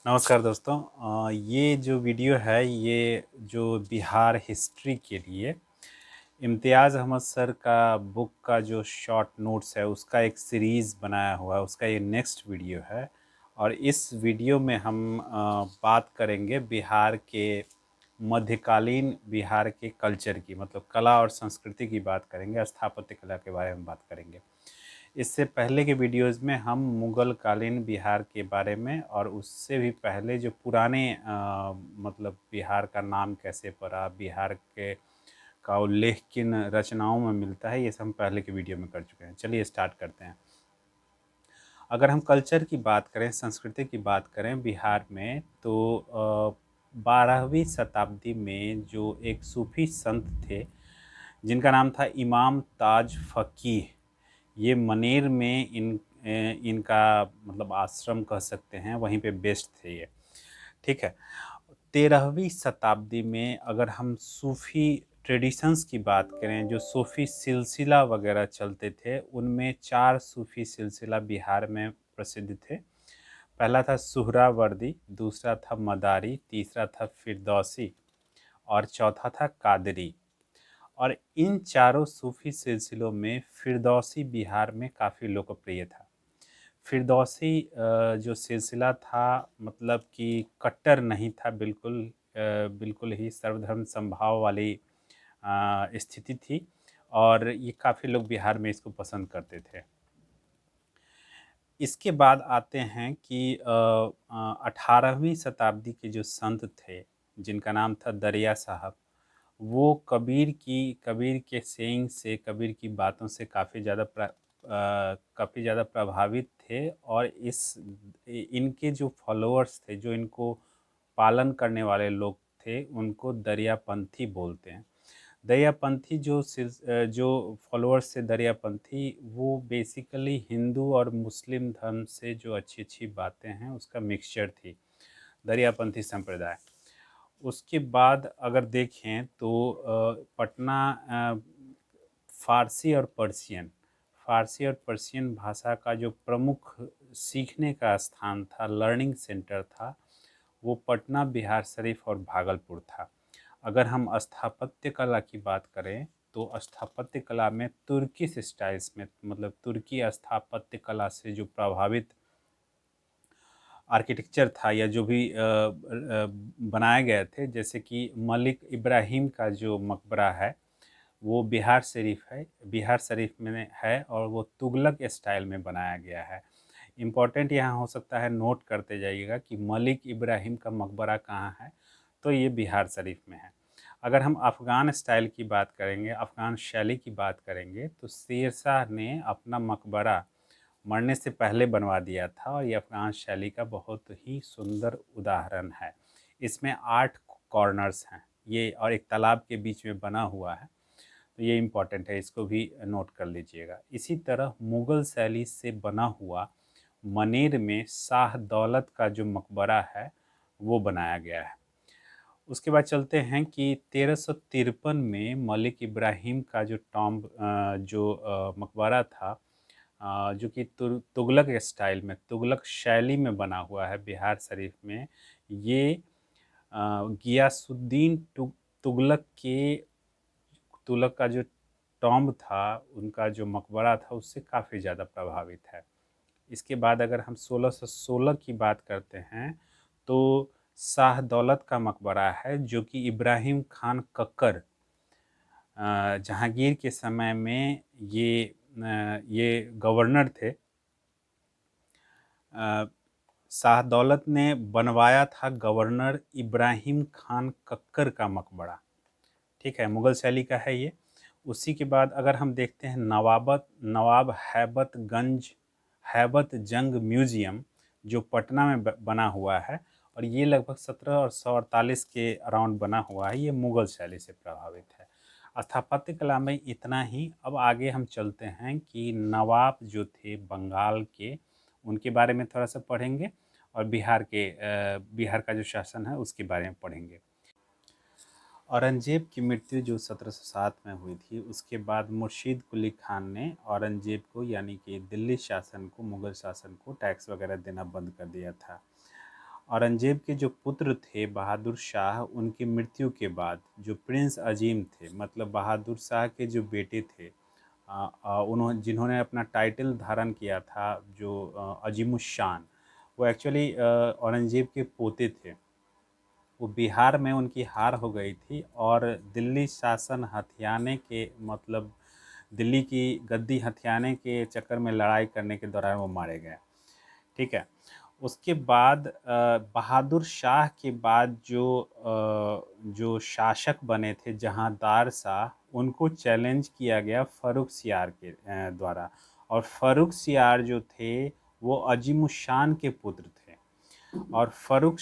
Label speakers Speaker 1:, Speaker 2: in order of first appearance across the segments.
Speaker 1: नमस्कार दोस्तों। ये जो वीडियो है ये जो बिहार हिस्ट्री के लिए इम्तियाज़ अहमद सर का बुक का जो शॉर्ट नोट्स है उसका एक सीरीज़ बनाया हुआ है, उसका ये नेक्स्ट वीडियो है। और इस वीडियो में हम बात करेंगे बिहार के मध्यकालीन बिहार के कल्चर की, मतलब कला और संस्कृति की बात करेंगे, स्थापत्य कला के बारे में बात करेंगे। इससे पहले के वीडियोस में हम मुग़ल कालीन बिहार के बारे में और उससे भी पहले जो पुराने मतलब बिहार का नाम कैसे पड़ा, बिहार के का उल्लेख किन रचनाओं में मिलता है, ये सब हम पहले के वीडियो में कर चुके हैं। चलिए स्टार्ट करते हैं। अगर हम कल्चर की बात करें, संस्कृति की बात करें बिहार में, तो 12वीं शताब्दी में जो एक सूफ़ी संत थे जिनका नाम था इमाम ताज फ़कीह, ये मनेर में इनका मतलब आश्रम कह सकते हैं, वहीं पे बेस्ड थे ये। ठीक है। 13वीं शताब्दी में अगर हम सूफ़ी ट्रेडिशंस की बात करें, जो सूफ़ी सिलसिला वगैरह चलते थे, उनमें 4 सूफ़ी सिलसिला बिहार में प्रसिद्ध थे। पहला था सुहरावर्दी, दूसरा था मदारी, तीसरा था फिरदौसी और चौथा था कादरी। और इन चारों सूफ़ी सिलसिलों में फिरदौसी बिहार में काफ़ी लोकप्रिय था। फिरदौसी जो सिलसिला था, मतलब कि कट्टर नहीं था, बिल्कुल ही सर्वधर्म समभाव वाली स्थिति थी और ये काफ़ी लोग बिहार में इसको पसंद करते थे। इसके बाद आते हैं कि 18वीं शताब्दी के जो संत थे, जिनका नाम था दरिया साहब, वो कबीर के सेइंग से, कबीर की बातों से काफ़ी ज़्यादा प्रभावित थे और इनके जो फॉलोअर्स थे, जो इनको पालन करने वाले लोग थे, उनको दरियापंथी बोलते हैं। दरियापंथी जो फॉलोअर्स थे दरियापंथी, वो बेसिकली हिंदू और मुस्लिम धर्म से जो अच्छी बातें हैं उसका मिक्सचर थी दरियापंथी संप्रदाय। उसके बाद अगर देखें तो पटना फ़ारसी और पर्शियन भाषा का जो प्रमुख सीखने का स्थान था, लर्निंग सेंटर था, वो पटना, बिहार शरीफ और भागलपुर था। अगर हम स्थापत्य कला की बात करें तो स्थापत्य कला में तुर्किश स्टाइल्स में, मतलब तुर्की स्थापत्य कला से जो प्रभावित आर्किटेक्चर था या जो भी बनाए गए थे, जैसे कि मलिक इब्राहिम का जो मकबरा है वो बिहार शरीफ में है और वो तुगलक स्टाइल में बनाया गया है। इम्पॉर्टेंट यहाँ हो सकता है, नोट करते जाइएगा कि मलिक इब्राहिम का मकबरा कहाँ है, तो ये बिहार शरीफ में है। अगर हम अफ़गान स्टाइल की बात करेंगे, अफ़गान शैली की बात करेंगे, तो शेरशाह ने अपना मकबरा मरने से पहले बनवा दिया था और ये अफ़गान शैली का बहुत ही सुंदर उदाहरण है। इसमें 8 कॉर्नर्स हैं ये और एक तालाब के बीच में बना हुआ है, तो ये इम्पॉर्टेंट है, इसको भी नोट कर लीजिएगा। इसी तरह मुग़ल शैली से बना हुआ मनेर में शाह दौलत का जो मकबरा है वो बनाया गया है। उसके बाद चलते हैं कि 1353 में मलिक इब्राहिम का जो मकबरा था, जो कि तुगलक स्टाइल में, तुगलक शैली में बना हुआ है बिहार शरीफ में। ये गियासुद्दीन तुगलक का जो टॉम्ब था, उनका जो मकबरा था, उससे काफ़ी ज़्यादा प्रभावित है। इसके बाद अगर हम 1616 की बात करते हैं तो शाह दौलत का मकबरा है, जो कि इब्राहिम खान कक्कर जहांगीर के समय में ये गवर्नर थे। शाह दौलत ने बनवाया था गवर्नर इब्राहिम खान कक्कर का मकबरा। ठीक है, मुग़ल शैली का है ये। उसी के बाद अगर हम देखते हैं नवाब हैबत जंग म्यूज़ियम, जो पटना में बना हुआ है और ये लगभग 1748 के अराउंड बना हुआ है। ये मुग़ल शैली से प्रभावित है। स्थापत्य कला में इतना ही। अब आगे हम चलते हैं कि नवाब जो थे बंगाल के, उनके बारे में थोड़ा सा पढ़ेंगे और बिहार का जो शासन है उसके बारे में पढ़ेंगे। औरंगज़ेब की मृत्यु जो 1707 में हुई थी, उसके बाद मुर्शीद कुली खान ने औरंगज़ेब को, यानी कि दिल्ली शासन को, मुग़ल शासन को टैक्स वगैरह देना बंद कर दिया था। औरंगजेब के जो पुत्र थे बहादुर शाह, उनकी मृत्यु के बाद जो प्रिंस अजीम थे, मतलब बहादुर शाह के जो बेटे थे, उन्होंने जिन्होंने अपना टाइटल धारण किया था जो अजीमुशान, वो एक्चुअली औरंगजेब के पोते थे। वो बिहार में उनकी हार हो गई थी और दिल्ली शासन हथियाने के, मतलब दिल्ली की गद्दी हथियाने के चक्कर में लड़ाई करने के दौरान वो मारे गए। ठीक है। उसके बाद बहादुर शाह के बाद जो शासक बने थे जहांदार शाह, उनको चैलेंज किया गया फ़र्रुख सियार के द्वारा। और फ़र्रुख सियार जो थे वो अजीमुशान के पुत्र थे। और फ़र्रुख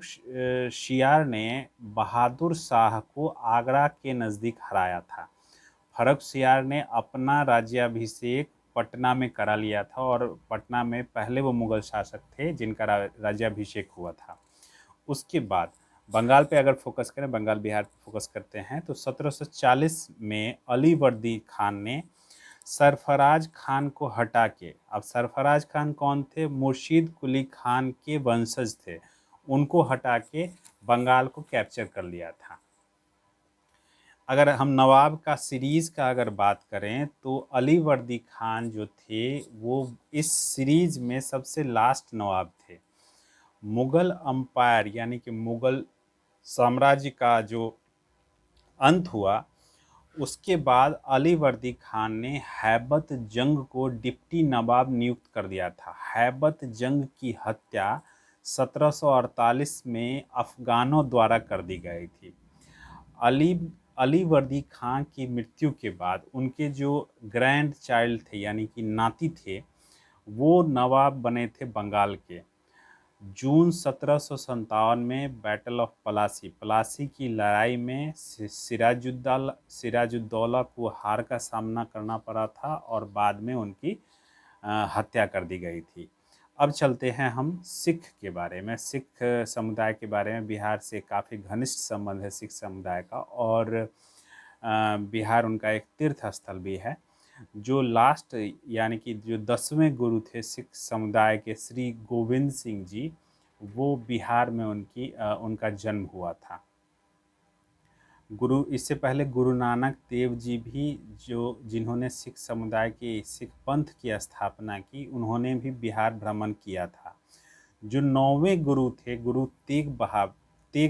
Speaker 1: सियार ने बहादुर शाह को आगरा के नज़दीक हराया था। फ़र्रुख सियार ने अपना राज्याभिषेक पटना में करा लिया था और पटना में पहले वो मुगल शासक थे जिनका राज्याभिषेक हुआ था। उसके बाद बंगाल पे अगर फोकस करें, बंगाल बिहार पे फोकस करते हैं, तो 1740 में अलीवर्दी खान ने सरफराज खान को हटा के, अब सरफराज खान कौन थे? मुर्शीद कुली खान के वंशज थे, उनको हटा के बंगाल को कैप्चर कर लिया था। अगर हम नवाब का सीरीज़ का अगर बात करें तो अलीवर्दी खान जो थे वो इस सीरीज में सबसे लास्ट नवाब थे। मुगल अंपायर यानी कि मुगल साम्राज्य का जो अंत हुआ, उसके बाद अलीवर्दी खान ने हैबत जंग को डिप्टी नवाब नियुक्त कर दिया था। हैबत जंग की हत्या 1748 में अफगानों द्वारा कर दी गई थी। अली अलीवर्दी खान की मृत्यु के बाद उनके जो ग्रैंड चाइल्ड थे यानी कि नाती थे, वो नवाब बने थे बंगाल के। जून 1757 में बैटल ऑफ पलासी की लड़ाई में सिराजुद्दौला को हार का सामना करना पड़ा था और बाद में उनकी हत्या कर दी गई थी। अब चलते हैं हम सिख के बारे में। सिख समुदाय के बारे में बिहार से काफ़ी घनिष्ठ संबंध है सिख समुदाय का, और बिहार उनका एक तीर्थ स्थल भी है। जो लास्ट यानी कि जो 10वें गुरु थे सिख समुदाय के, श्री गोविंद सिंह जी, वो बिहार में उनका जन्म हुआ था। इससे पहले गुरु नानक देव जी भी, जो जिन्होंने सिख समुदाय की, सिख पंथ की स्थापना की, उन्होंने भी बिहार भ्रमण किया था। जो 9वें गुरु थे गुरु तेग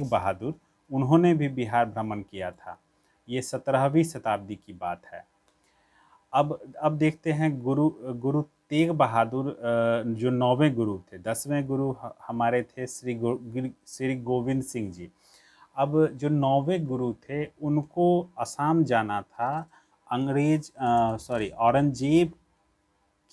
Speaker 1: बहादुर, उन्होंने भी बिहार भ्रमण किया था। ये 17वीं शताब्दी की बात है। अब देखते हैं गुरु तेग बहादुर, जो 9वें गुरु थे। 10वें गुरु हमारे थे श्री गोविंद सिंह जी। अब जो 9वें गुरु थे उनको असम जाना था औरंगजेब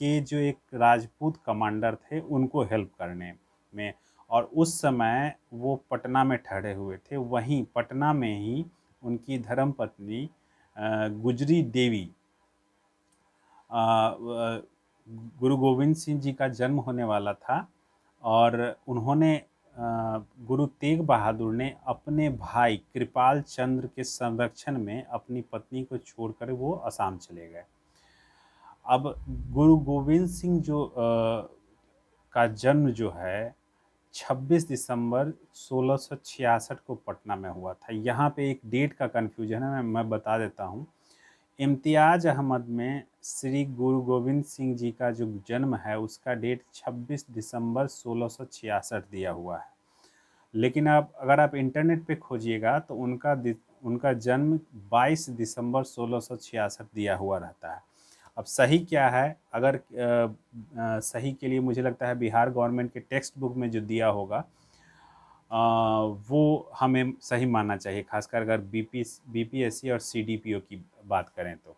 Speaker 1: के जो एक राजपूत कमांडर थे उनको हेल्प करने में, और उस समय वो पटना में ठहरे हुए थे। वहीं पटना में ही उनकी धर्मपत्नी गुजरी देवी, गुरु गोविंद सिंह जी का जन्म होने वाला था, और उन्होंने गुरु तेग बहादुर ने अपने भाई कृपाल चंद्र के संरक्षण में अपनी पत्नी को छोड़कर वो असम चले गए। अब गुरु गोविंद सिंह का जन्म जो है 26 दिसंबर 1666 को पटना में हुआ था। यहाँ पे एक डेट का कन्फ्यूजन है, मैं बता देता हूँ। इम्तियाज़ अहमद में श्री गुरु गोविंद सिंह जी का जो जन्म है उसका डेट 26 दिसंबर 1666 दिया हुआ है, लेकिन अब अगर आप इंटरनेट पे खोजिएगा तो उनका जन्म 22 दिसंबर 1666 दिया हुआ रहता है। अब सही क्या है? अगर सही के लिए मुझे लगता है बिहार गवर्नमेंट के टेक्स्ट बुक में जो दिया होगा वो हमें सही मानना चाहिए, खासकर अगर बीपीएससी और सीडीपीओ की बात करें तो।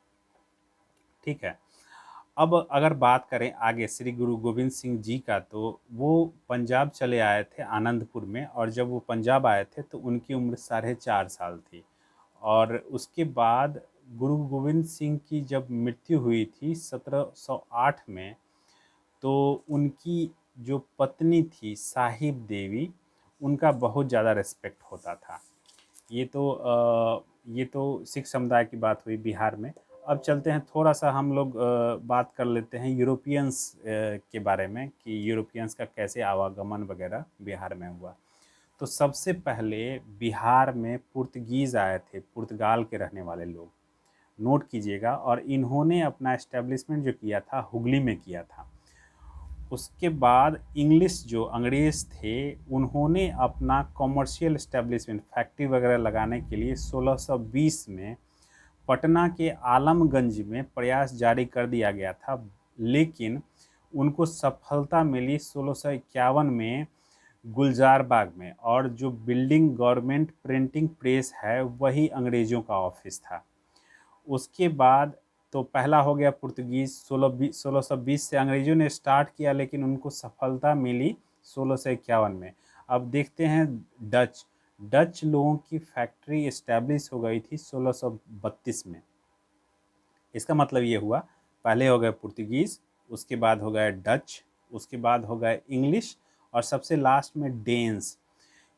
Speaker 1: ठीक है। अब अगर बात करें आगे श्री गुरु गोविंद सिंह जी का, तो वो पंजाब चले आए थे आनंदपुर में, और जब वो पंजाब आए थे तो उनकी उम्र 4.5 साल थी। और उसके बाद गुरु गोविंद सिंह की जब मृत्यु हुई थी 1708 में, तो उनकी जो पत्नी थी साहिब देवी, उनका बहुत ज़्यादा रिस्पेक्ट होता था। ये तो सिख समुदाय की बात हुई बिहार में। अब चलते हैं थोड़ा सा हम लोग बात कर लेते हैं यूरोपियंस के बारे में कि यूरोपियंस का कैसे आवागमन वगैरह बिहार में हुआ। तो सबसे पहले बिहार में पुर्तगीज़ आए थे, पुर्तगाल के रहने वाले लोग, नोट कीजिएगा। और इन्होंने अपना एस्टेब्लिशमेंट जो किया था हुगली में किया था। उसके बाद इंग्लिश जो अंग्रेज़ थे उन्होंने अपना कॉमर्शियल एस्टेब्लिशमेंट फैक्ट्री वगैरह लगाने के लिए 1620 में पटना के आलमगंज में प्रयास जारी कर दिया गया था, लेकिन उनको सफलता मिली 1651 में गुलजार बाग में। और जो बिल्डिंग गवर्नमेंट प्रिंटिंग प्रेस है वही अंग्रेज़ों का ऑफिस था। उसके बाद तो पहला हो गया पुर्तगीज़, 1620 से अंग्रेज़ों ने स्टार्ट किया, लेकिन उनको सफलता मिली 1651 में। अब देखते हैं डच। डच लोगों की फैक्ट्री इस्टेब्लिश हो गई थी 1632 में। इसका मतलब ये हुआ, पहले हो गए पुर्तगीज़, उसके बाद हो गए डच, उसके बाद हो गए इंग्लिश, और सबसे लास्ट में डेन्स।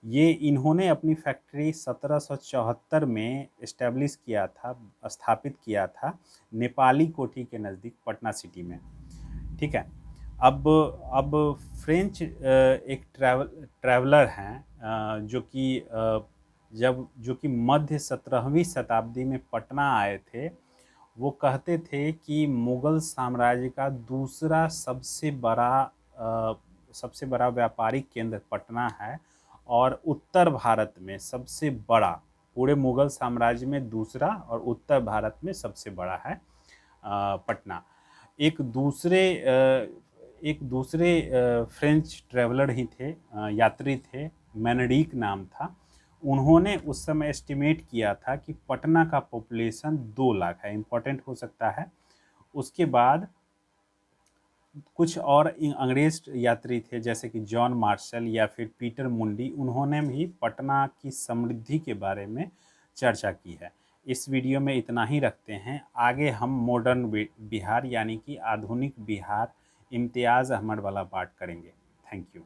Speaker 1: ये इन्होंने अपनी फैक्ट्री 1774 में इस्टेब्लिश किया था, स्थापित किया था नेपाली कोठी के नज़दीक पटना सिटी में। ठीक है। अब फ्रेंच एक ट्रैवलर हैं जो कि मध्य 17वीं शताब्दी में पटना आए थे। वो कहते थे कि मुग़ल साम्राज्य का दूसरा सबसे बड़ा व्यापारिक केंद्र पटना है, और उत्तर भारत में सबसे बड़ा, पूरे मुग़ल साम्राज्य में दूसरा और उत्तर भारत में सबसे बड़ा है पटना। एक दूसरे फ्रेंच ट्रैवलर ही थे, यात्री थे, मेनेडिक नाम था। उन्होंने उस समय एस्टिमेट किया था कि पटना का पॉपुलेशन 2 लाख है, इम्पोर्टेंट हो सकता है। उसके बाद कुछ और अंग्रेज यात्री थे जैसे कि जॉन मार्शल या फिर पीटर मुंडी, उन्होंने भी पटना की समृद्धि के बारे में चर्चा की है। इस वीडियो में इतना ही रखते हैं। आगे हम मॉडर्न बिहार यानी कि आधुनिक बिहार, इम्तियाज़ अहमद वाला पार्ट करेंगे। Thank you.